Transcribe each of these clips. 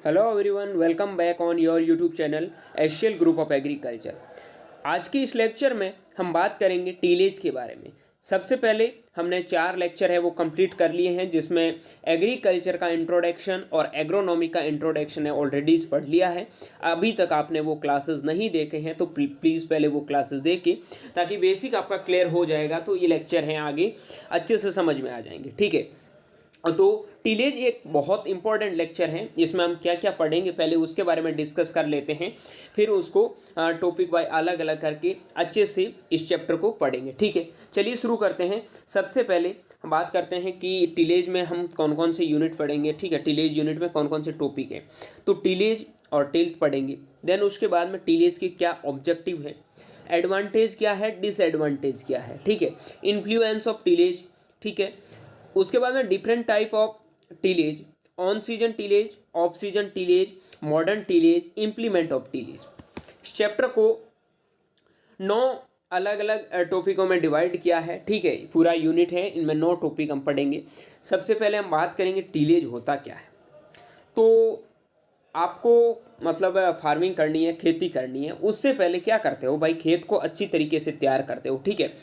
Hello everyone, welcome back on your YouTube channel Asian group of agriculture. आज की इस lecture में हम बात करेंगे टीलेज के बारे में। सबसे पहले हमने 4 लेक्चर है वो कंप्लीट कर लिए हैं, जिसमें एग्रीकल्चर का इंट्रोडक्शन और एग्रोनॉमी का इंट्रोडक्शन है ऑलरेडी पढ़ लिया है। अभी तक आपने वो क्लासेस नहीं देखे हैं तो प्लीज़ पहले वो क्लासेस देखें, ताकि बेसिक आपका क्लियर हो जाएगा। तो ये लेक्चर हैं आगे अच्छे से समझ में आ जाएंगे, ठीक है। तो टीलेज एक बहुत इंपॉर्टेंट लेक्चर है। इसमें हम क्या क्या पढ़ेंगे पहले उसके बारे में डिस्कस कर लेते हैं, फिर उसको टॉपिक वाइज अलग अलग करके अच्छे से इस चैप्टर को पढ़ेंगे, ठीक है। चलिए शुरू करते हैं। सबसे पहले हम बात करते हैं कि टीलेज में हम कौन कौन से यूनिट पढ़ेंगे, ठीक है। टीलेज यूनिट में कौन कौन से टॉपिक है, तो टीलेज और टिल्थ पढ़ेंगे। देन उसके बाद में टीलेज की क्या ऑब्जेक्टिव है, एडवांटेज क्या है, डिसएडवांटेज क्या है, ठीक है। इन्फ्लुएंस ऑफ टीलेज, ठीक है। उसके बाद में different type of tillage, on season tillage, off season tillage, modern tillage, implement of tillage. इस चैप्टर को 9 अलग अलग टॉपिकों में डिवाइड किया है, ठीक है। पूरा यूनिट है, इनमें 9 टॉपिक हम पढ़ेंगे। सबसे पहले हम बात करेंगे टीलेज होता क्या है। तो आपको मतलब फार्मिंग करनी है, खेती करनी है, उससे पहले क्या करते हो भाई, खेत को अच्छी तरीके से तैयार करते हो, ठीक है।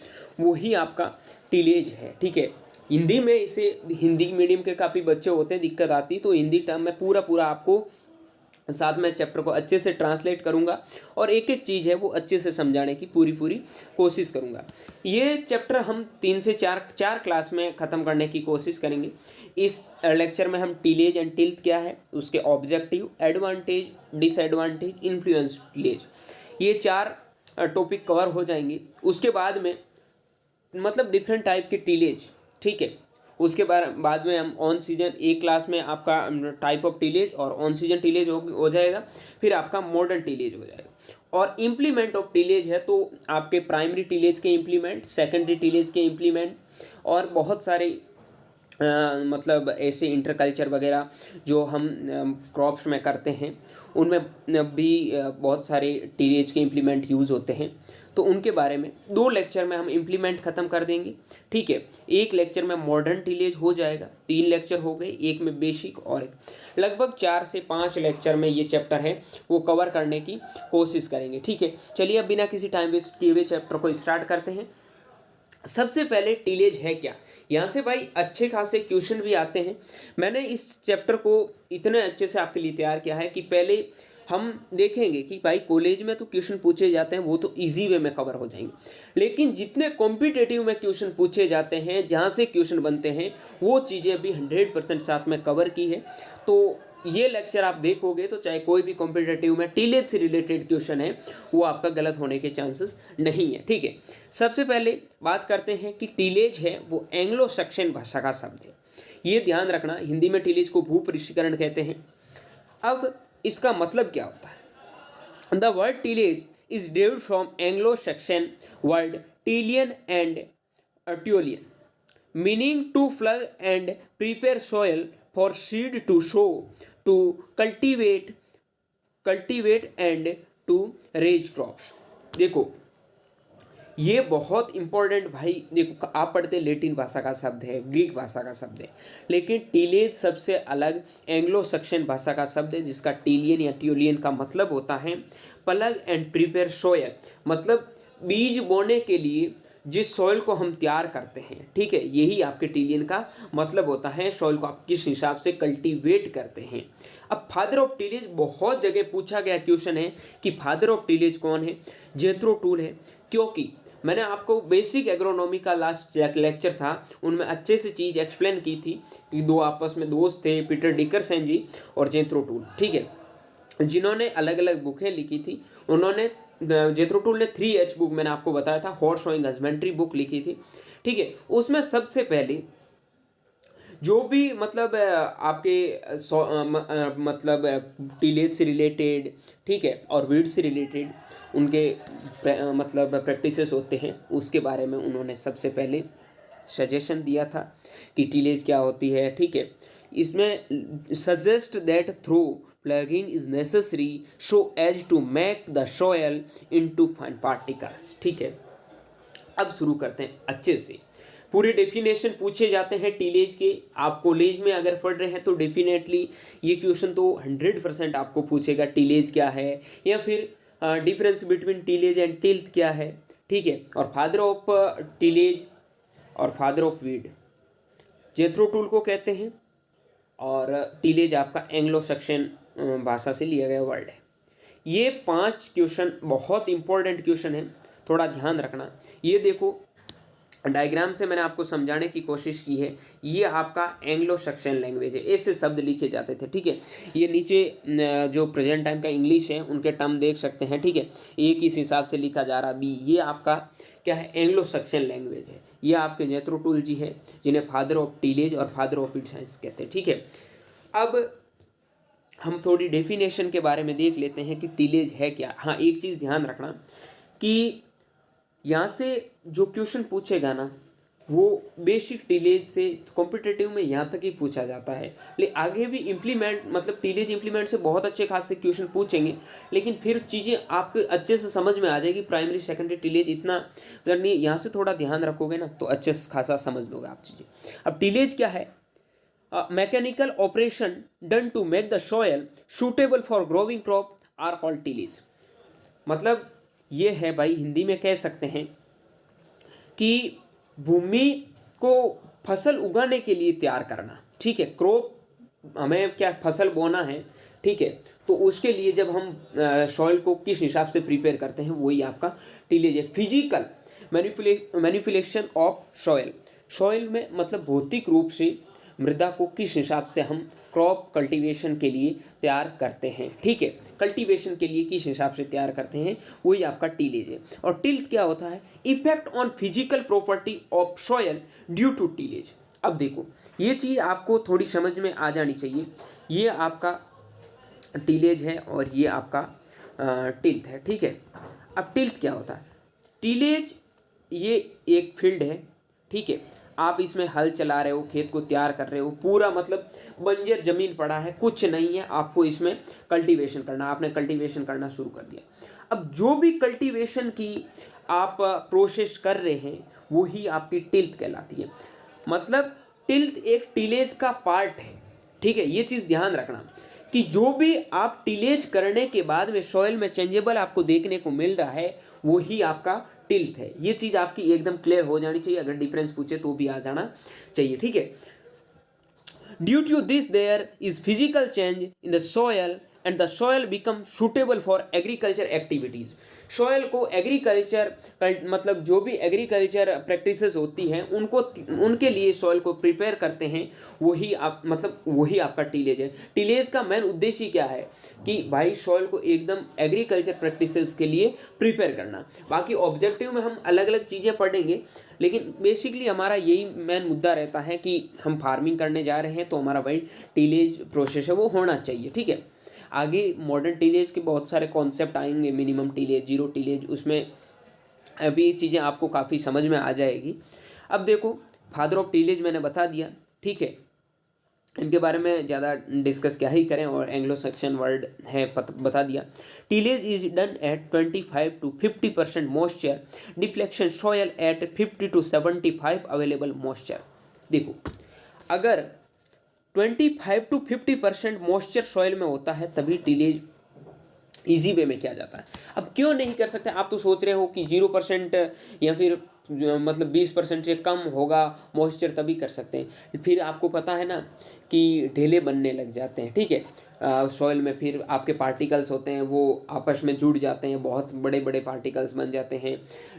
वही आपका टीलेज है, ठीक है। हिंदी में इसे, हिंदी मीडियम के काफ़ी बच्चे होते हैं, दिक्कत आती, तो हिंदी टर्म में पूरा आपको साथ में चैप्टर को अच्छे से ट्रांसलेट करूंगा और एक एक चीज़ है वो अच्छे से समझाने की पूरी कोशिश करूंगा। ये चैप्टर हम 3 से 4 क्लास में ख़त्म करने की कोशिश करेंगे। इस लेक्चर में हम टीलेज एंड टिल्थ क्या है, उसके objective, advantage, disadvantage, influence tillage, ये 4 टॉपिक कवर हो जाएंगे। उसके बाद में मतलब डिफरेंट टाइप के टीलेज, ठीक है। उसके बाद में हम ऑन सीजन, एक क्लास में आपका टाइप ऑफ टीलेज और ऑन सीजन टीलेज हो जाएगा, फिर आपका मॉडर्न टीलेज हो जाएगा। और इम्प्लीमेंट ऑफ टीलेज है तो आपके प्राइमरी टीलेज के इम्प्लीमेंट, सेकेंडरी टीलेज के इम्प्लीमेंट और बहुत सारे मतलब ऐसे इंटरकल्चर वगैरह जो हम क्रॉप्स में करते हैं, उनमें भी बहुत सारे टीलेज के इम्प्लीमेंट यूज़ होते हैं। तो उनके बारे में 2 लेक्चर में हम इम्प्लीमेंट ख़त्म कर देंगे, ठीक है। एक लेक्चर में मॉडर्न टीलेज हो जाएगा, 3 लेक्चर हो गए, एक में बेसिक और एक लगभग 4 से 5 लेक्चर में ये चैप्टर है वो कवर करने की कोशिश करेंगे, ठीक है। चलिए अब बिना किसी टाइम वेस्ट किए हुए चैप्टर को स्टार्ट करते हैं। सबसे पहले टीलेज है क्या, यहाँ से भाई अच्छे खासे क्वेश्चन भी आते हैं। मैंने इस चैप्टर को इतने अच्छे से आपके लिए तैयार किया है कि पहले हम देखेंगे कि भाई कॉलेज में तो क्वेश्चन पूछे जाते हैं वो तो इजी वे में कवर हो जाएंगे, लेकिन जितने कॉम्पिटेटिव में क्वेश्चन पूछे जाते हैं, जहाँ से क्वेश्चन बनते हैं, वो चीज़ें भी 100% साथ में कवर की है। तो ये लेक्चर आप देखोगे तो चाहे कोई भी कॉम्पिटेटिव में टीलेज से रिलेटेड क्वेश्चन है वो आपका गलत होने के चांसेस नहीं है, ठीक है। सबसे पहले बात करते हैं कि टीलेज है वो एंग्लो सैक्सन भाषा का शब्द है। ये ध्यान रखना, हिंदी में टीलेज को भूपृष्ठीकरण कहते हैं। अब इसका मतलब क्या होता है, the word tillage is derived from Anglo Saxon word tilian and tulian, meaning to plough and prepare soil for seed to sow, to cultivate and to raise crops। देखो ये बहुत इंपॉर्टेंट भाई, देखो आप पढ़ते लेटिन भाषा का शब्द है, ग्रीक भाषा का शब्द है, लेकिन टीलेज सबसे अलग एंग्लो सैक्सन भाषा का शब्द है, जिसका टीलियन या ट्यूलियन का मतलब होता है प्लग एंड प्रिपेयर सोयल, मतलब बीज बोने के लिए जिस सॉइल को हम तैयार करते हैं, ठीक है, यही आपके टीलियन का मतलब होता है। सॉइल को आप किस हिसाब से कल्टीवेट करते हैं। अब फादर ऑफ टीलेज बहुत जगह पूछा गया क्वेश्चन है कि फादर ऑफ टीलेज कौन है, जेथरो टूल है, क्योंकि मैंने आपको बेसिक एग्रोनॉमी का लास्ट लेक्चर था, उनमें अच्छे से चीज़ एक्सप्लेन की थी कि 2 आपस में दोस्त थे, पीटर डिकरसन जी और जेथरो टूल, ठीक है, जिन्होंने अलग अलग बुकें लिखी थी। उन्होंने, जेथरो टूल ने 3H बुक मैंने आपको बताया था, हॉर्स शोइंग हस्बेंड्री बुक लिखी थी, ठीक है। उसमें सबसे पहले जो भी मतलब आपके मतलब टीलेज से रिलेटेड, ठीक है, और वीड से रिलेटेड उनके मतलब प्रैक्टिसेस होते हैं, उसके बारे में उन्होंने सबसे पहले सजेशन दिया था कि टीलेज क्या होती है, ठीक है। इसमें suggest that thorough ploughing is necessary so as to make the soil into fine particles, ठीक है। अब शुरू करते हैं अच्छे से। पूरे डेफिनेशन पूछे जाते हैं टीलेज के। आप कॉलेज में अगर पढ़ रहे हैं तो डेफिनेटली ये क्वेश्चन तो 100% आपको पूछेगा, टीलेज क्या है, या फिर difference between tillage and tilth क्या है, ठीक है। और फादर ऑफ टीलेज और फादर ऑफ वीड जेथरो टूल को कहते हैं, और टीलेज आपका एंग्लो सैक्सन भाषा से लिया गया वर्ड है। ये 5 क्वेश्चन बहुत इंपॉर्टेंट क्वेश्चन है, थोड़ा ध्यान रखना। ये देखो डायग्राम से मैंने आपको समझाने की कोशिश की है। ये आपका एंग्लो सैक्सन लैंग्वेज है, ऐसे शब्द लिखे जाते थे, ठीक है। ये नीचे जो प्रेजेंट टाइम का इंग्लिश है उनके टर्म देख सकते हैं, ठीक है। ए किस हिसाब से लिखा जा रहा बी, ये आपका क्या है, एंग्लो सैक्सन लैंग्वेज है। ये आपके जेथरो टूल जी है, जिन्हें फादर ऑफ टीलेज और फादर ऑफ वीड साइंस कहते हैं, ठीक है। अब हम थोड़ी डेफिनेशन के बारे में देख लेते हैं कि टीलेज है क्या। हाँ, एक चीज़ ध्यान रखना कि यहाँ से जो क्वेश्चन पूछेगा ना वो बेसिक टीलेज से कॉम्पिटिटिव में यहाँ तक ही पूछा जाता है, लेकिन आगे भी इम्प्लीमेंट मतलब टीलेज इम्प्लीमेंट से बहुत अच्छे खासे क्वेश्चन पूछेंगे, लेकिन फिर चीज़ें आपके अच्छे से समझ में आ जाएगी। प्राइमरी सेकेंडरी टीलेज इतना अगर नहीं, यहाँ से थोड़ा ध्यान रखोगे ना तो अच्छे से खासा समझ लोगे आप चीज़ें। अब टीलेज क्या है? Mechanical operation done to make the soil suitable for growing crop are called tillage. मतलब ये है भाई, हिंदी में कह सकते हैं कि भूमि को फसल उगाने के लिए तैयार करना, ठीक है। क्रॉप, हमें क्या फसल बोना है, ठीक है, तो उसके लिए जब हम सॉइल को किस हिसाब से प्रिपेयर करते हैं वही आपका टीलेज है। Physical manipulation of soil, soil में मतलब भौतिक रूप से मृदा को किस हिसाब से हम क्रॉप कल्टीवेशन के लिए तैयार करते हैं, ठीक है। कल्टीवेशन के लिए किस हिसाब से तैयार करते हैं वही आपका टीलेज है। और टिल्थ क्या होता है? Effect on physical property of soil due to tillage. अब देखो ये चीज़ आपको थोड़ी समझ में आ जानी चाहिए। ये आपका टीलेज है और ये आपका टिल्थ है, ठीक है। अब टिल्थ क्या होता है? टीलेज ये एक फील्ड है, ठीक है। आप इसमें हल चला रहे हो, खेत को तैयार कर रहे हो, पूरा मतलब बंजर जमीन पड़ा है, कुछ नहीं है, आपको इसमें कल्टीवेशन करना, आपने कल्टीवेशन करना शुरू कर दिया। अब जो भी कल्टीवेशन की आप प्रोसेस कर रहे हैं वही आपकी टिल्थ कहलाती है। मतलब टिल्थ एक टीलेज का पार्ट है, ठीक है। ये चीज़ ध्यान रखना कि जो भी आप टिलेज करने के बाद में सॉइल में चेंजेबल आपको देखने को मिल रहा है वही आपका टिल्थ है। ये चीज़ आपकी एकदम क्लियर हो जानी चाहिए, अगर डिफरेंस पूछे तो भी आ जाना चाहिए, ठीक है। Due to this there is physical change in the soil and the soil become suitable for agriculture activities. Soil को एग्रीकल्चर मतलब जो भी एग्रीकल्चर प्रैक्टिसेस होती हैं उनको उनके लिए सॉयल को प्रिपेयर करते हैं, वही आप मतलब वही आपका टीलेज है। टीलेज का मेन उद्देश्य क्या है कि भाई सॉयल को एकदम एग्रीकल्चर प्रैक्टिसेस के लिए प्रिपेयर करना। बाकी ऑब्जेक्टिव में हम अलग अलग चीज़ें पढ़ेंगे, लेकिन बेसिकली हमारा यही मेन मुद्दा रहता है कि हम फार्मिंग करने जा रहे हैं तो हमारा भाई टीलेज प्रोसेस है वो होना चाहिए, ठीक है। आगे मॉडर्न टीलेज के बहुत सारे कॉन्सेप्ट आएंगे, मिनिमम टीलेज, जीरो टीलेज, उसमें अभी चीज़ें आपको काफ़ी समझ में आ जाएगी। अब देखो फादर ऑफ टीलेज मैंने बता दिया, ठीक है। इनके बारे में ज़्यादा डिस्कस क्या ही करें, और एंग्लो सैक्सन वर्ड है बता दिया। Tillage is done at 25 to 50% moisture depletion soil at 50 to 75 available moisture. देखो अगर 25 to 50% मॉइस्चर सॉइल में होता है तभी टीलेज इजी वे में किया जाता है। अब क्यों नहीं कर सकते? आप तो सोच रहे हो कि 0% या फिर मतलब 20% से कम होगा मॉइस्चर तभी कर सकते हैं। फिर आपको पता है ना कि ढेले बनने लग जाते हैं, ठीक है। सॉइल में फिर आपके पार्टिकल्स होते हैं वो आपस में जुड़ जाते हैं, बहुत बड़े बड़े पार्टिकल्स बन जाते हैं,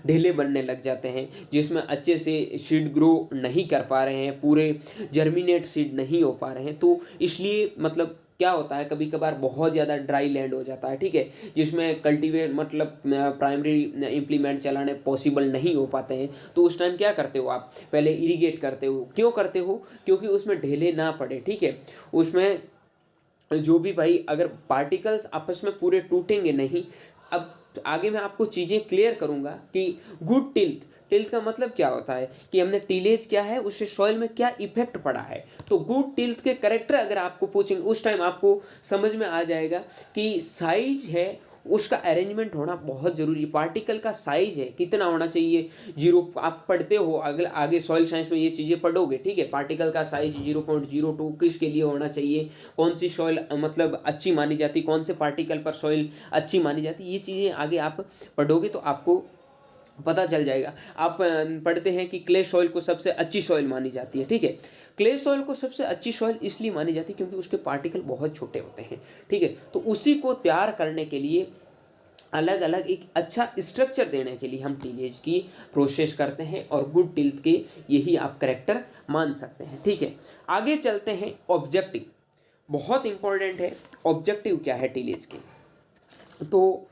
ढेले बनने लग जाते हैं, जिसमें अच्छे से सीड ग्रो नहीं कर पा रहे हैं, पूरे जर्मिनेट सीड नहीं हो पा रहे हैं। तो इसलिए मतलब क्या होता है, कभी कभार बहुत ज़्यादा ड्राई लैंड हो जाता है, ठीक है, जिसमें कल्टीवेट मतलब प्राइमरी इम्प्लीमेंट चलाने पॉसिबल नहीं हो पाते हैं। तो उस टाइम क्या करते हो आप? पहले इरिगेट करते हो। क्यों करते हो? क्योंकि उसमें ढेले ना पड़े, ठीक है। उसमें जो भी भाई अगर पार्टिकल्स आपस में पूरे टूटेंगे नहीं। अब आगे मैं आपको चीज़ें क्लियर करूँगा कि गुड टिल्थ, टिल्थ का मतलब क्या होता है कि हमने टीलेज क्या है उससे सॉइल में क्या इफेक्ट पड़ा है। तो गुड टिल्थ के कैरेक्टर अगर आपको पूछेंगे उस टाइम आपको समझ में आ जाएगा कि साइज है उसका अरेंजमेंट होना बहुत ज़रूरी है। पार्टिकल का साइज है कितना होना चाहिए, 0, आप पढ़ते हो अगले आगे सॉइल साइंस में ये चीज़ें पढ़ोगे, ठीक है। पार्टिकल का साइज 0.02 किसके लिए होना चाहिए, कौन सी सॉइल मतलब अच्छी मानी जाती, कौन से पार्टिकल पर सॉइल अच्छी मानी जाती, ये चीज़ें आगे आप पढ़ोगे तो आपको पता चल जाएगा। आप पढ़ते हैं कि क्ले सॉइल को सबसे अच्छी सॉइल मानी जाती है, ठीक है। क्ले सॉइल को सबसे अच्छी सॉइल इसलिए मानी जाती है क्योंकि उसके पार्टिकल बहुत छोटे होते हैं, ठीक है। तो उसी को तैयार करने के लिए अलग अलग एक अच्छा स्ट्रक्चर देने के लिए हम टीलेज की प्रोसेस करते हैं और गुड टिल्थ के यही आप करेक्टर मान सकते हैं, ठीक है। आगे चलते हैं, ऑब्जेक्टिव बहुत इंपॉर्टेंट है। ऑब्जेक्टिव क्या है टीलेज के, तो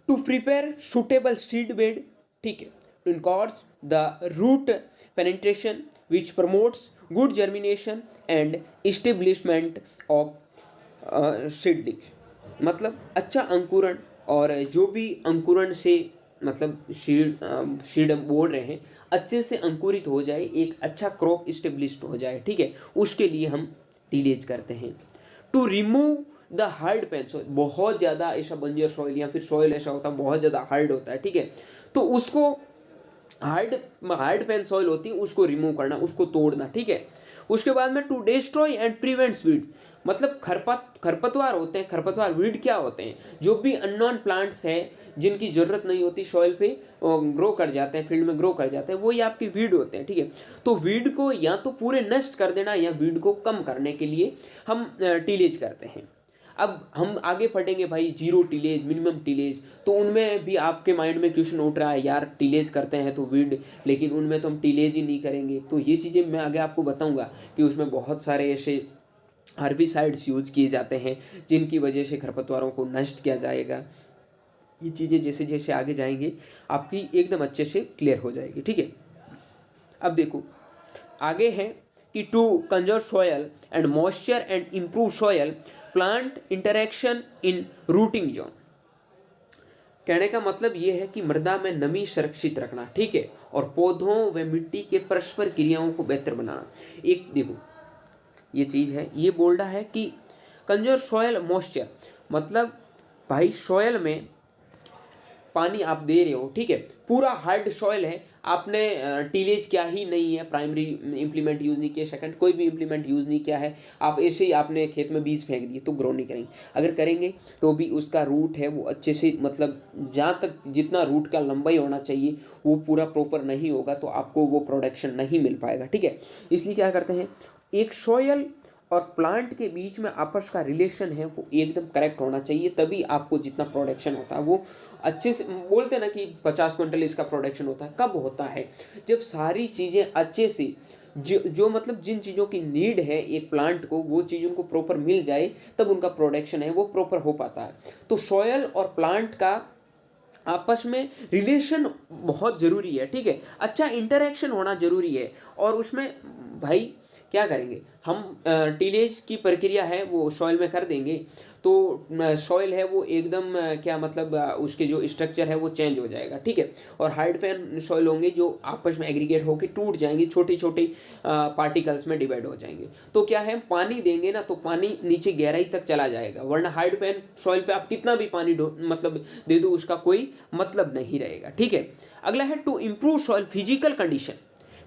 to prepare suitable seed bed, ठीक है, to encourage the root penetration which promotes good germination and establishment of seedlings, मतलब अच्छा अंकुरण, और जो भी अंकुरण से मतलब सीड बोल रहे हैं अच्छे से अंकुरित हो जाए, एक अच्छा क्रॉप इस्टेब्लिश्ड हो जाए, ठीक है, उसके लिए हम टीलेज करते हैं। To remove the hard pan soil, बहुत ज़्यादा ऐसा बंजर सॉइल या फिर सॉइल ऐसा होता है बहुत ज़्यादा हार्ड होता है, ठीक है, तो उसको हार्ड पैन सॉइल होती है उसको रिमूव करना, उसको तोड़ना, ठीक है। उसके बाद में to destroy and prevents weed, मतलब खरपतवार होते हैं। खरपतवार वीड क्या होते हैं, जो भी अननोन प्लांट्स हैं जिनकी ज़रूरत नहीं होती सॉइल पे ग्रो कर जाते हैं, फील्ड में ग्रो कर जाते हैं, वही आपकी वीड होते हैं, ठीक है। तो वीड को या तो पूरे नष्ट कर देना या वीड को कम करने के लिए हम टीलेज करते हैं। अब हम आगे पढ़ेंगे भाई जीरो टीलेज, मिनिमम टीलेज, तो उनमें भी आपके माइंड में क्वेश्चन उठ रहा है यार टीलेज करते हैं तो वीड, लेकिन उनमें तो हम टीलेज ही नहीं करेंगे। तो ये चीज़ें मैं आगे आपको बताऊंगा कि उसमें बहुत सारे ऐसे हर्बिसाइड्स यूज किए जाते हैं जिनकी वजह से खरपतवारों को नष्ट किया जाएगा। ये चीज़ें जैसे जैसे आगे जाएंगे आपकी एकदम अच्छे से क्लियर हो जाएगी, ठीक है। अब देखो आगे है कि to conserve soil and moisture and improve soil plant interaction in rooting zone. कहने का मतलब ये है कि मृदा में नमी सुरक्षित रखना, ठीक है, और पौधों व मिट्टी के परस्पर क्रियाओं को बेहतर बनाना। एक देखो ये चीज़ है, ये बोल रहा है कि कंजर्व सॉयल मॉइस्चर, मतलब भाई सॉयल में पानी आप दे रहे हो, ठीक है, पूरा हार्ड सॉइल है, आपने टीलेज क्या ही नहीं है, प्राइमरी इम्प्लीमेंट यूज़ नहीं किया, सेकंड कोई भी इम्प्लीमेंट यूज़ नहीं किया है, आप ऐसे ही आपने खेत में बीज फेंक दिए तो ग्रो नहीं करेंगे। अगर करेंगे तो भी उसका रूट है वो अच्छे से, मतलब जहाँ तक जितना रूट का लंबाई होना चाहिए वो पूरा प्रॉपर नहीं होगा तो आपको वो प्रोडक्शन नहीं मिल पाएगा, ठीक है। इसलिए क्या करते हैं, एक सॉयल और प्लांट के बीच में आपस का रिलेशन है वो एकदम करेक्ट होना चाहिए, तभी आपको जितना प्रोडक्शन होता है वो अच्छे से, बोलते हैं ना कि 50 क्विंटल इसका प्रोडक्शन होता है, कब होता है जब सारी चीज़ें अच्छे से जो मतलब जिन चीज़ों की नीड है एक प्लांट को वो चीज़ों को प्रॉपर मिल जाए तब उनका प्रोडक्शन है वो प्रॉपर हो पाता है। तो सॉयल और प्लांट का आपस में रिलेशन बहुत ज़रूरी है, ठीक है, अच्छा इंटरेक्शन होना ज़रूरी है। और उसमें भाई क्या करेंगे हम, टीलेज की प्रक्रिया है वो सॉइल में कर देंगे तो सॉइल है वो एकदम क्या मतलब उसके जो स्ट्रक्चर है वो चेंज हो जाएगा, ठीक है, और हार्ड पैन सॉइल होंगे जो आपस में एग्रीगेट होकर टूट जाएंगे, छोटे छोटे पार्टिकल्स में डिवाइड हो जाएंगे। तो क्या है, पानी देंगे ना तो पानी नीचे गहराई तक चला जाएगा, वरना हार्ड पैन सॉइल पे आप कितना भी पानी मतलब दे दो उसका कोई मतलब नहीं रहेगा, ठीक है। अगला है to improve soil physical condition.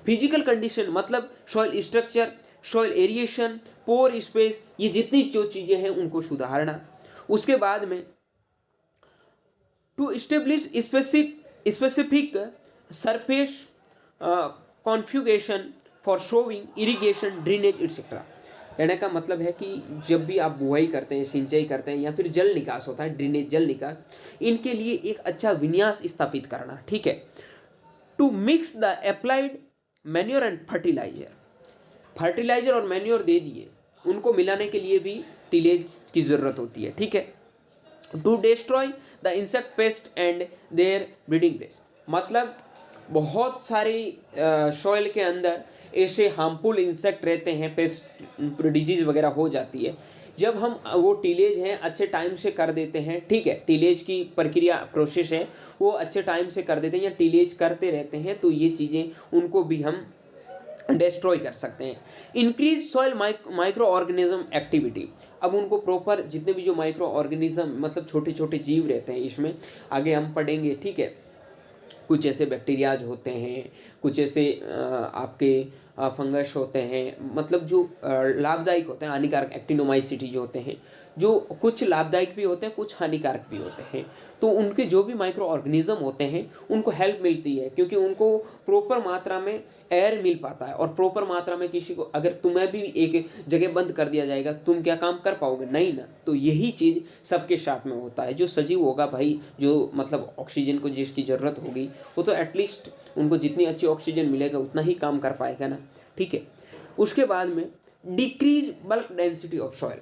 Physical condition मतलब soil structure, soil aeration, pore space, ये जितनी जो चीज़ें हैं उनको सुधारना। उसके बाद में to establish specific surface configuration for sowing irrigation drainage etcetera. कहने का मतलब है कि जब भी आप बुआई करते हैं, सिंचाई करते हैं या फिर जल निकास होता है, ड्रेनेज जल निकास, इनके लिए एक अच्छा विन्यास स्थापित करना, ठीक है। To mix the applied manure and fertiliser और मैन्योर दे दिए, उनको मिलाने के लिए भी टीलेज की ज़रूरत होती है, ठीक है। To destroy the insect pest and their breeding place, मतलब बहुत सारी सॉइल के अंदर ऐसे हार्मफुल इंसेक्ट रहते हैं, पेस्ट डिजीज वगैरह हो जाती है। जब हम वो टीलेज हैं अच्छे टाइम से कर देते हैं, ठीक है, टीलेज की प्रक्रिया प्रोसेस है वो अच्छे टाइम से कर देते हैं या टीलेज करते रहते हैं तो ये चीज़ें उनको भी हम डिस्ट्रॉय कर सकते हैं। Increase soil micro organism activity, अब उनको प्रॉपर जितने भी जो माइक्रो ऑर्गेनिज्म मतलब छोटे छोटे जीव रहते हैं इसमें आगे हम पढ़ेंगे, ठीक है। कुछ ऐसे बैक्टीरियाज होते हैं, कुछ ऐसे आपके फंगस होते हैं, मतलब जो लाभदायक होते हैं, हानिकारक एक्टिनोमाइसिटी जो होते हैं, जो कुछ लाभदायक भी होते हैं, कुछ हानिकारक भी होते हैं। तो उनके जो भी माइक्रो ऑर्गेनिज्म होते हैं उनको हेल्प मिलती है, क्योंकि उनको प्रॉपर मात्रा में एयर मिल पाता है। और प्रॉपर मात्रा में किसी को अगर तुम्हें भी एक जगह बंद कर दिया जाएगा, तुम क्या काम कर पाओगे? नहीं ना। तो यही चीज़ सबके साथ में होता है। जो सजीव होगा भाई, जो मतलब ऑक्सीजन को जिसकी ज़रूरत होगी, वो तो एटलीस्ट उनको जितनी अच्छी ऑक्सीजन मिलेगा उतना ही काम कर पाएगा ना, ठीक है। उसके बाद में decrease bulk density of soil.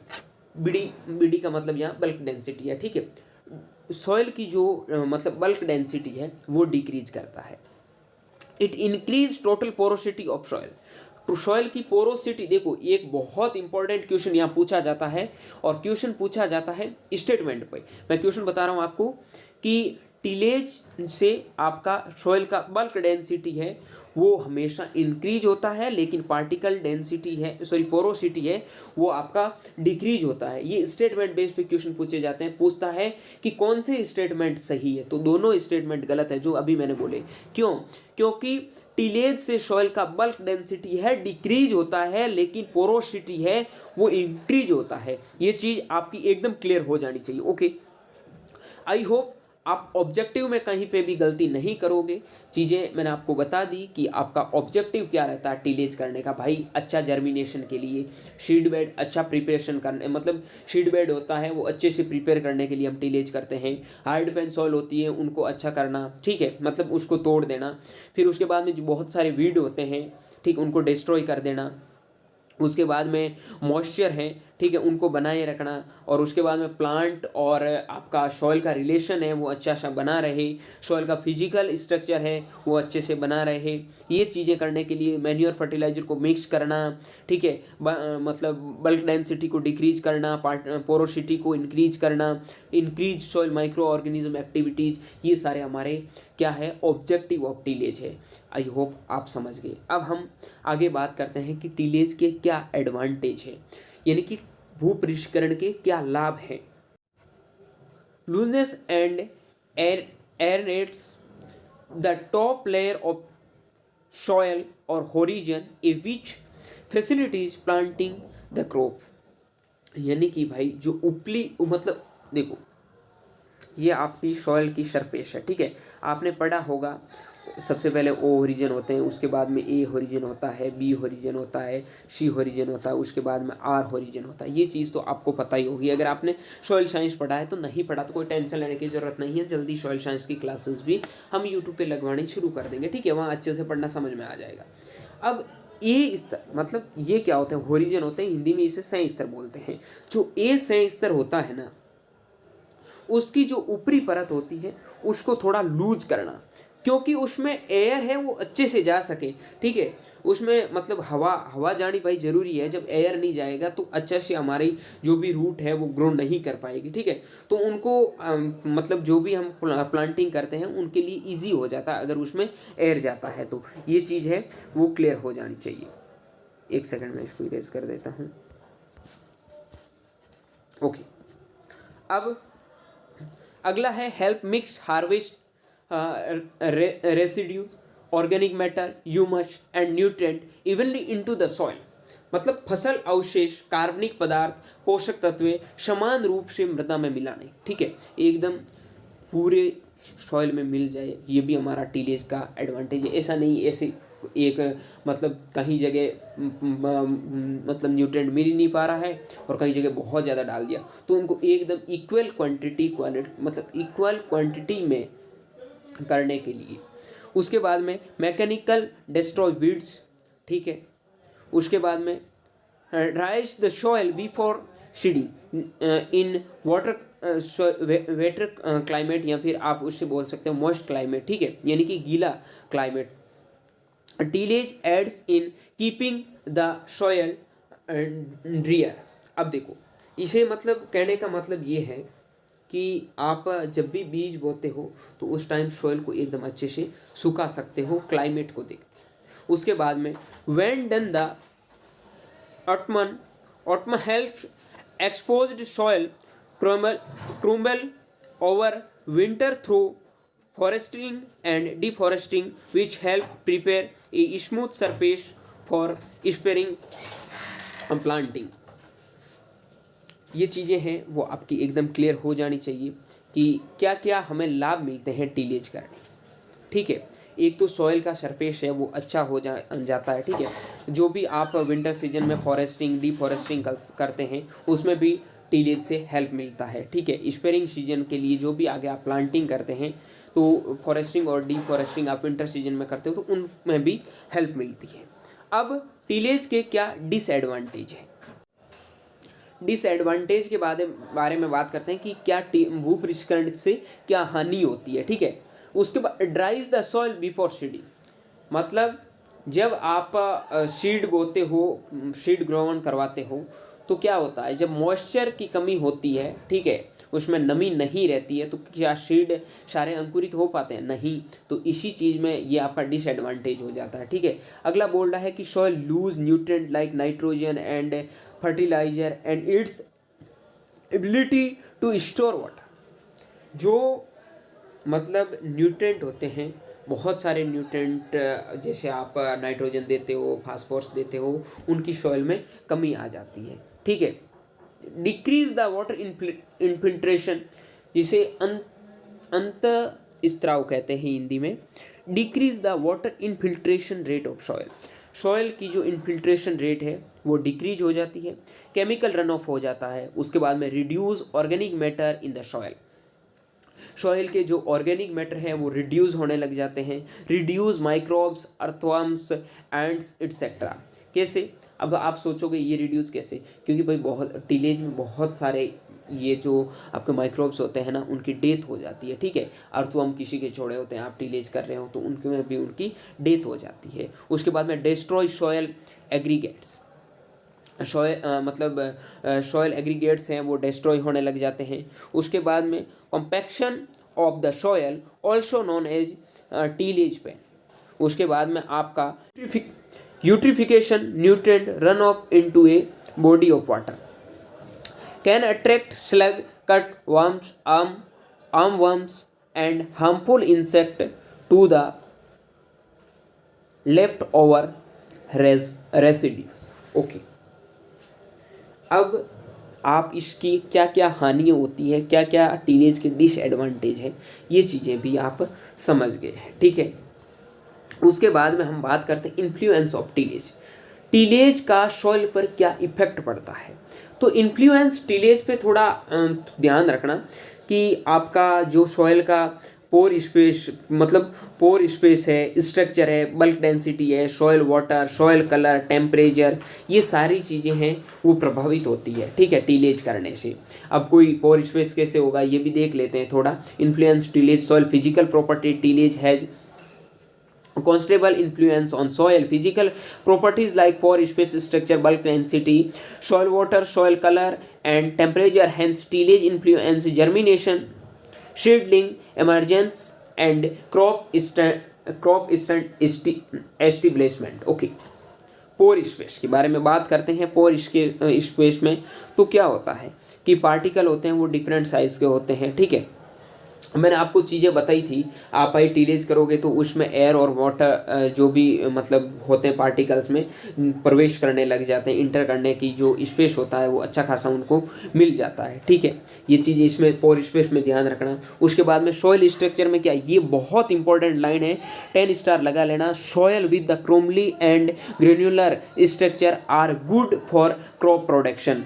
BD का मतलब यहाँ बल्क डेंसिटी है, ठीक है। सॉइल की जो मतलब बल्क डेंसिटी है वो डिक्रीज करता है। It increase total porosity of soil. तो सॉइल की पोरोसिटी, देखो एक बहुत इंपॉर्टेंट क्वेश्चन यहाँ पूछा जाता है, और क्वेश्चन पूछा जाता है स्टेटमेंट पे। मैं क्वेश्चन बता रहा हूँ आपको कि टिलेज से आपका सॉइल का बल्क डेंसिटी है वो हमेशा इंक्रीज होता है, लेकिन पार्टिकल डेंसिटी है, सॉरी पोरोसिटी है, वो आपका डिक्रीज होता है। ये स्टेटमेंट बेस पे क्वेश्चन पूछे जाते हैं। पूछता है कि कौन से स्टेटमेंट सही है, तो दोनों स्टेटमेंट गलत है जो अभी मैंने बोले। क्यों? क्योंकि टिलेज से सॉइल का बल्क डेंसिटी है डिक्रीज होता है, लेकिन पोरोसिटी है वो इंक्रीज होता है। ये चीज़ आपकी एकदम क्लियर हो जानी चाहिए। ओके, आई होप आप ऑब्जेक्टिव में कहीं पे भी गलती नहीं करोगे। चीज़ें मैंने आपको बता दी कि आपका ऑब्जेक्टिव क्या रहता है टिलेज करने का। भाई अच्छा जर्मिनेशन के लिए सीड बेड अच्छा प्रिपरेशन करने, मतलब सीड बेड होता है वो अच्छे से प्रिपेयर करने के लिए हम टिलेज करते हैं। हार्ड पैन सॉइल होती है उनको अच्छा करना, ठीक है, मतलब उसको तोड़ देना। फिर उसके बाद में जो बहुत सारे वीड होते हैं, ठीक, उनको डिस्ट्रॉय कर देना। उसके बाद में मॉइस्चर है, ठीक है, उनको बनाए रखना। और उसके बाद में प्लांट और आपका सॉइल का रिलेशन है वो अच्छा सा बना रहे, सॉइल का फिजिकल स्ट्रक्चर है वो अच्छे से बना रहे। ये चीज़ें करने के लिए मैन्योर फर्टिलाइजर को मिक्स करना, ठीक है, मतलब बल्क डेंसिटी को डिक्रीज करना, पोरोसिटी को इंक्रीज करना, increase soil micro organism activities, ये सारे हमारे क्या है ऑब्जेक्टिव ऑफ टिलेज है। आई होप आप समझ गए। अब हम आगे बात करते हैं कि टिलेज के क्या एडवांटेज है, यानी कि भूपृष्ठकरण के क्या लाभ हैं। Looseness and aerates the top layer of soil और horizon A which facilitates planting the crop. यानी कि भाई जो उपली मतलब देखो ये आपकी सॉइल की सरफेस है, ठीक है। आपने पढ़ा होगा सबसे पहले ओ होरिजन होते हैं, उसके बाद में ए होरिजन होता है, बी होरिजन होता है, सी होरिजन होता है, उसके बाद में आर होरिजन होता है। ये चीज़ तो आपको पता ही होगी। अगर आपने सॉइल साइंस पढ़ा है, तो नहीं पढ़ा तो कोई टेंशन लेने की ज़रूरत नहीं है। जल्दी सॉइल साइंस की क्लासेस भी हम यूट्यूब पे लगवानी शुरू कर देंगे, ठीक है, वहाँ अच्छे से पढ़ना समझ में आ जाएगा। अब ए स्तर मतलब ये क्या होते हैं, होरिजन होते हैं, हिंदी में इसे सह स्तर बोलते हैं। जो ए सह स्तर होता है ना, उसकी जो ऊपरी परत होती है उसको थोड़ा लूज करना, क्योंकि उसमें एयर है वो अच्छे से जा सके, ठीक है। उसमें मतलब हवा जानी भाई ज़रूरी है। जब एयर नहीं जाएगा तो अच्छा से हमारी जो भी रूट है वो ग्रो नहीं कर पाएगी, ठीक है। तो उनको मतलब जो भी हम प्लांटिंग करते हैं उनके लिए इजी हो जाता है अगर उसमें एयर जाता है। तो ये चीज़ है वो क्लियर हो जानी चाहिए। एक सेकंड में इसको इरेज कर देता हूँ। ओके, अब अगला है help mix harvest residues organic matter humus and nutrient evenly into the soil. मतलब फसल अवशेष कार्बनिक पदार्थ पोषक तत्व समान रूप से मृदा में मिलाने, ठीक है, एकदम पूरे सॉइल में मिल जाए। ये भी हमारा टिलेज का एडवांटेज है। ऐसा नहीं ऐसे एक मतलब कहीं जगह मतलब न्यूट्रिएंट मिल ही नहीं पा रहा है और कहीं जगह बहुत ज़्यादा डाल दिया, तो उनको एकदम इक्वल क्वांटिटी मतलब इक्वल क्वांटिटी में करने के लिए। उसके बाद में मैकेनिकल डिस्ट्रॉय वीड्स, ठीक है। उसके बाद में ड्राइज the soil before seeding in water waiter climate, या फिर आप उससे बोल सकते हो मॉइस्ट क्लाइमेट, ठीक है, यानी कि गीला climate. Tillage aids in keeping the soil drier. अब देखो इसे मतलब कहने का मतलब ये है कि आप जब भी बीज बोते हो तो उस टाइम सॉइल को एकदम अच्छे से सुखा सकते हो, क्लाइमेट को देखते हैं। उसके बाद में when done the ottoman helps exposed soil crumble over winter through foresting and deforesting, which help prepare a smooth surface for sparing planting. ये चीज़ें हैं वो आपकी एकदम क्लियर हो जानी चाहिए कि क्या क्या हमें लाभ मिलते हैं टीलेज करने, ठीक है। एक तो सॉइल का सरफेस है वो अच्छा हो जाता है, ठीक है। जो भी आप विंटर सीजन में फॉरेस्टिंग डीफॉरेस्टिंग करते हैं उसमें भी टीलेज से हेल्प मिलता है, ठीक है। स्पेयरिंग सीजन के लिए जो भी आगे आप प्लांटिंग करते हैं तो फॉरेस्टिंग और डीफॉरेस्टिंग आप विंटर सीजन में करते हो तो उनमें भी हेल्प मिलती है। अब टीलेज के क्या डिसएडवांटेज है, डिसएडवांटेज के बारे में बात करते हैं कि क्या भूपृष्ठकरण से क्या हानि होती है, ठीक है। उसके बाद ड्राइज द सॉइल बिफोर सीडिंग, मतलब जब आप सीड बोते हो, सीड ग्रोवन करवाते हो तो क्या होता है, जब मॉइस्चर की कमी होती है, ठीक है, उसमें नमी नहीं रहती है तो क्या सीड सारे अंकुरित हो पाते हैं, नहीं। तो इसी चीज़ में ये आपका डिसएडवांटेज हो जाता है, ठीक है। अगला बोल रहा है कि soil lose nutrient like nitrogen and fertiliser and its ability to store water. जो मतलब न्यूट्रिएंट होते हैं, बहुत सारे न्यूट्रिएंट जैसे आप नाइट्रोजन देते हो, फास्फोरस देते हो, उनकी सॉइल में कमी आ जाती है, ठीक है। डिक्रीज द वाटर इनफिल्ट्रेशन, जिसे अंत स्त्राव कहते हैं हिंदी में। Decrease the water infiltration rate of soil, soil की जो इनफिल्ट्रेशन रेट है वो डिक्रीज हो जाती है। केमिकल रन ऑफ हो जाता है। उसके बाद में reduce organic matter in the soil, soil के जो ऑर्गेनिक मैटर हैं वो रिड्यूस होने लग जाते हैं। Reduce microbes, earthworms, ends etcetera. कैसे, अब आप सोचोगे ये रिड्यूस कैसे, क्योंकि भाई बहुत टीलेज में बहुत सारे ये जो आपके माइक्रोब्स होते हैं ना उनकी डेथ हो जाती है, ठीक है। अर्थवर्म किसी के छोड़े होते हैं, आप टीलेज कर रहे हो तो उनके में भी उनकी डेथ हो जाती है। उसके बाद में destroy soil aggregates, soil aggregates हैं वो डिस्ट्रॉय होने लग जाते हैं। उसके बाद में compaction of the soil also known as tillage pan. उसके बाद में आपका eutrophication, nutrient run off into a body of water, can attract slug, cut worms, arm worms and harmful insect to the left over residues. Okay, अब आप इसकी क्या क्या हानियाँ होती है, क्या क्या टीलेज के डिसएडवांटेज है, ये चीज़ें भी आप समझ गए हैं, ठीक है। उसके बाद में हम बात करते हैं इन्फ्लुएंस ऑफ टीलेज, टीलेज का सॉइल पर क्या इफेक्ट पड़ता है। तो इन्फ्लुएंस टीलेज पे थोड़ा ध्यान रखना कि आपका जो सॉइल का पोर स्पेस, मतलब पोर स्पेस है, स्ट्रक्चर है, बल्क डेंसिटी है, soil water, soil colour, temperature, ये सारी चीज़ें हैं वो प्रभावित होती है, ठीक है, टीलेज करने से। अब कोई पोर स्पेस कैसे होगा ये भी देख लेते हैं थोड़ा। Influence tillage soil physical property, tillage has considerable influence on soil physical properties like pore space, structure, bulk density, soil water, soil color and temperature. Hence tillage influence germination, seedling emergence and crop establishment. Okay, pore space के बारे में बात करते हैं। पोर space में तो क्या होता है कि पार्टिकल होते हैं वो डिफरेंट साइज के होते हैं, ठीक है। मैंने आपको चीज़ें बताई थी, आप आई टीलेज करोगे तो उसमें एयर और वाटर जो भी मतलब होते हैं पार्टिकल्स में प्रवेश करने लग जाते हैं, इंटर करने की जो स्पेस होता है वो अच्छा खासा उनको मिल जाता है, ठीक है। ये चीज़ इसमें पोर स्पेस में ध्यान रखना। उसके बाद में सॉइल स्ट्रक्चर में क्या, ये बहुत इंपॉर्टेंट लाइन है, 10 स्टार लगा लेना। Soil with the crumbly and granular structure are good for crop production,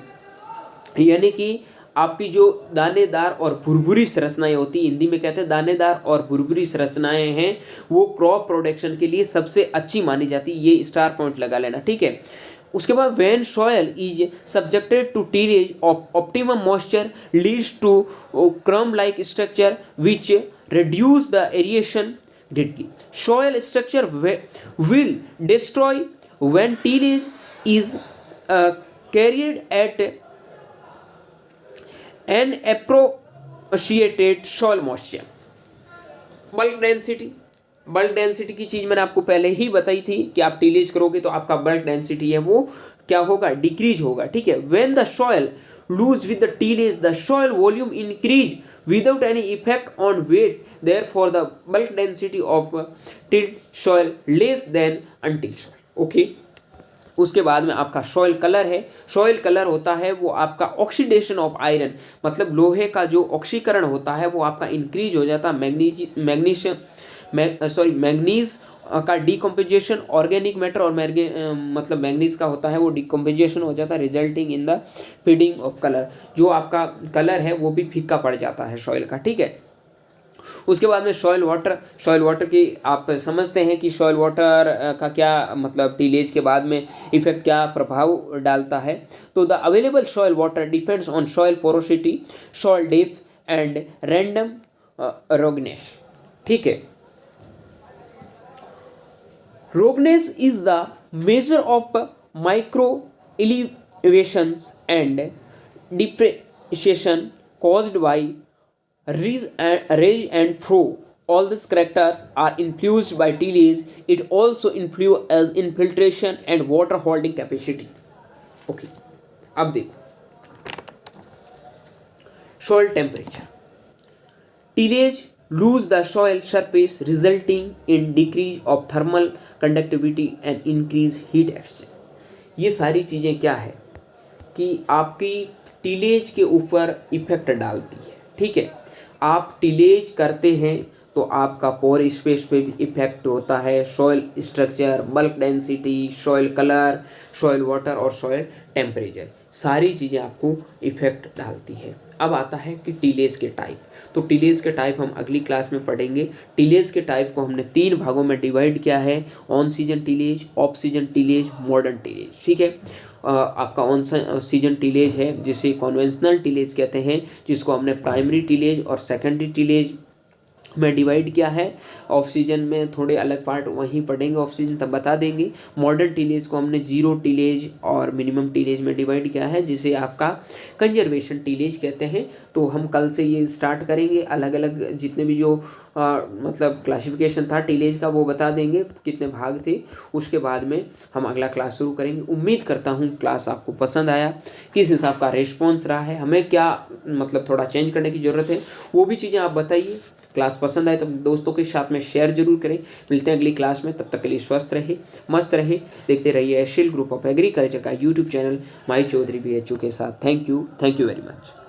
यानी कि आपकी जो दानेदार और भुरभुरी संरचनाएं होती है, हिंदी में कहते हैं दानेदार और भुरभुरी संरचनाएं हैं, वो क्रॉप प्रोडक्शन के लिए सबसे अच्छी मानी जाती है। ये स्टार पॉइंट लगा लेना, ठीक है। उसके बाद when soil is subjected to tillage optimum moisture leads to crumb like structure which reduce the aeration greatly. Soil structure will destroy when tillage is carried at an appropriate soil moisture. Bulk density की चीज़ मैंने आपको पहले ही बताई थी कि आप tillage करोगे तो आपका बल्क डेंसिटी है वो क्या होगा, डिक्रीज होगा, ठीक है। When the soil lose with the tillage, the soil volume increase without any effect on weight. Therefore, the bulk density of tilled soil less than untilled soil. Okay. उसके बाद में आपका सॉइल कलर है। Soil colour होता है वो आपका oxidation of iron, मतलब लोहे का जो ऑक्सीकरण होता है वो आपका इंक्रीज हो जाता है। मैग्नीज का डिकम्पोजिशन, ऑर्गेनिक मैटर और मतलब मैग्नीज का होता है वो डिकम्पोजिशन हो जाता है, resulting in the feeding of colour. जो आपका कलर है वो भी फीका पड़ जाता है सॉइल का, ठीक है। उसके बाद में सॉइल वाटर की आप समझते हैं कि सॉइल वाटर का क्या मतलब टीलेज के बाद में इफेक्ट क्या प्रभाव डालता है। तो the available soil water depends on soil porosity, soil depth and random roughness, ठीक है। Roughness is the measure of micro elevations and depreciation caused by rise and flow. All these characters are influenced by tillage. It also influences infiltration and water holding capacity. Okay. अब देखो soil temperature. Tillage lose the soil surface resulting in decrease of thermal conductivity and increase heat exchange. ये सारी चीज़ें क्या है कि आपकी tillage के ऊपर इफेक्ट डालती है, ठीक है। आप टीलेज करते हैं तो आपका पोर स्पेस पे भी इफेक्ट होता है, soil structure, bulk density, soil colour, soil water और सॉइल टेम्परेचर, सारी चीज़ें आपको इफेक्ट डालती है। अब आता है कि टीलेज के टाइप। तो टीलेज के टाइप हम अगली क्लास में पढ़ेंगे। टीलेज के टाइप को हमने 3 भागों में डिवाइड किया है, on season tillage, off season tillage, modern tillage, ठीक है। आपका ऑन सीजन टीलेज है जिसे कन्वेंशनल टीलेज कहते हैं, जिसको हमने प्राइमरी टीलेज और सेकेंडरी टीलेज में डिवाइड किया है। ऑफ सीजन में थोड़े अलग पार्ट वहीं पढ़ेंगे, ऑफ सीजन तब बता देंगे। मॉडर्न टीलेज को हमने जीरो टीलेज और मिनिमम टीलेज में डिवाइड किया है, जिसे आपका कंजर्वेशन टीलेज कहते हैं। तो हम कल से ये स्टार्ट करेंगे, अलग अलग जितने भी जो मतलब क्लासिफिकेशन था टीलेज का वो बता देंगे, कितने भाग थे। उसके बाद में हम अगला क्लास शुरू करेंगे। उम्मीद करता हूँ क्लास आपको पसंद आया, किस हिसाब का रिस्पॉन्स रहा है, हमें क्या मतलब थोड़ा चेंज करने की ज़रूरत है, वो भी चीज़ें आप बताइए। क्लास पसंद आए तो दोस्तों के साथ में शेयर जरूर करें। मिलते हैं अगली क्लास में, तब तक के लिए स्वस्थ रहे, मस्त रहे, देखते रहिए एशियल ग्रुप ऑफ एग्रीकल्चर का यूट्यूब चैनल माई चौधरी BHU के साथ। Thank you very much.